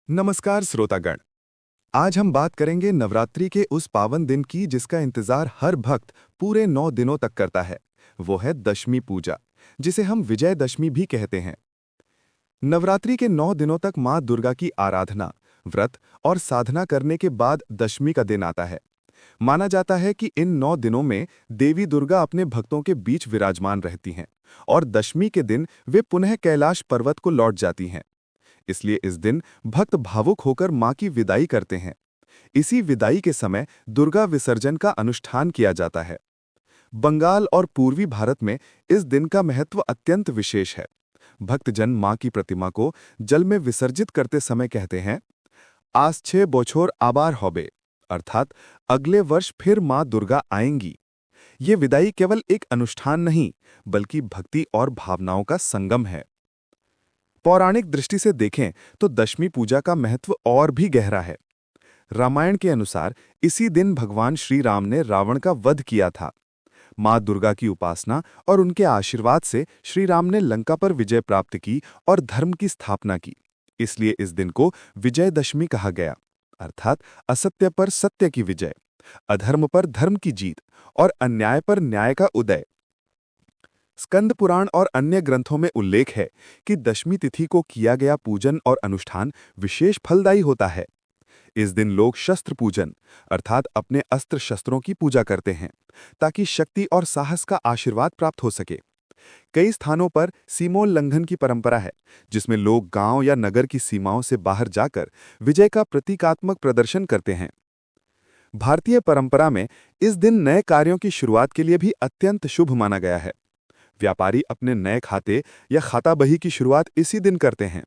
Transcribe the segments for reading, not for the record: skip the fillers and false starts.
नमस्कार श्रोतागण। आज हम बात करेंगे नवरात्रि के उस पावन दिन की जिसका इंतजार हर भक्त पूरे 9 दिनों तक करता है। वो है दशमी पूजा, जिसे हम विजयदशमी भी कहते हैं। नवरात्रि के 9 दिनों तक माँ दुर्गा की आराधना, व्रत और साधना करने के बाद दशमी का दिन आता है। माना जाता है कि इन 9 दिनों में देवी दुर्गा अपने भक्तों के बीच विराजमान रहती हैं और दशमी के दिन वे पुनः कैलाश पर्वत को लौट जाती हैं। इसलिए इस दिन भक्त भावुक होकर मां की विदाई करते हैं। इसी विदाई के समय दुर्गा विसर्जन का अनुष्ठान किया जाता है। बंगाल और पूर्वी भारत में इस दिन का महत्व अत्यंत विशेष है। भक्तजन मां की प्रतिमा को जल में विसर्जित करते समय कहते हैं, आज 6 बोछोर आबार होबे, अर्थात अगले वर्ष फिर मां दुर्गा आएंगी। ये विदाई केवल एक अनुष्ठान नहीं, बल्कि भक्ति और भावनाओं का संगम है। पौराणिक दृष्टि से देखें तो दशमी पूजा का महत्व और भी गहरा है। रामायण के अनुसार इसी दिन भगवान श्री राम ने रावण का वध किया था। मां दुर्गा की उपासना और उनके आशीर्वाद से श्री राम ने लंका पर विजय प्राप्त की और धर्म की स्थापना की। इसलिए इस दिन को विजयदशमी कहा गया, अर्थात असत्य पर सत्य की विजय, अधर्म पर धर्म की जीत और अन्याय पर न्याय का उदय। स्कंद पुराण और अन्य ग्रंथों में उल्लेख है कि दशमी तिथि को किया गया पूजन और अनुष्ठान विशेष फलदायी होता है। इस दिन लोग शस्त्र पूजन, अर्थात अपने अस्त्र शस्त्रों की पूजा करते हैं, ताकि शक्ति और साहस का आशीर्वाद प्राप्त हो सके। कई स्थानों पर सीमोल्लंघन की परंपरा है, जिसमें लोग गांव या नगर की सीमाओं से बाहर जाकर विजय का प्रतीकात्मक प्रदर्शन करते हैं। भारतीय परंपरा में इस दिन नए कार्यों की शुरुआत के लिए भी अत्यंत शुभ माना गया है। व्यापारी अपने नए खाते या खाता बही की शुरुआत इसी दिन करते हैं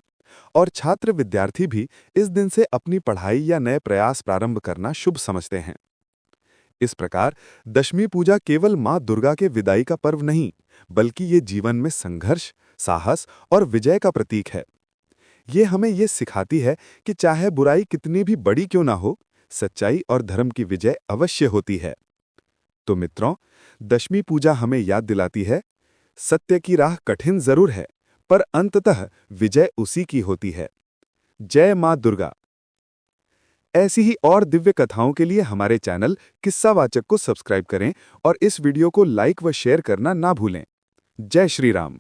और छात्र विद्यार्थी भी इस दिन से अपनी पढ़ाई या नए प्रयास प्रारंभ करना शुभ समझते हैं। इस प्रकार दशमी पूजा केवल मां दुर्गा के विदाई का पर्व नहीं, बल्कि ये जीवन में संघर्ष, साहस और विजय का प्रतीक है। ये हमें ये सिखाती है कि चाहे बुराई कितनी भी बड़ी क्यों ना हो, सच्चाई और धर्म की विजय अवश्य होती है। तो मित्रों, दशमी पूजा हमें याद दिलाती है, सत्य की राह कठिन जरूर है, पर अंततः विजय उसी की होती है। जय मां दुर्गा। ऐसी ही और दिव्य कथाओं के लिए हमारे चैनल किस्सावाचक को सब्सक्राइब करें और इस वीडियो को लाइक व शेयर करना ना भूलें। जय श्री राम।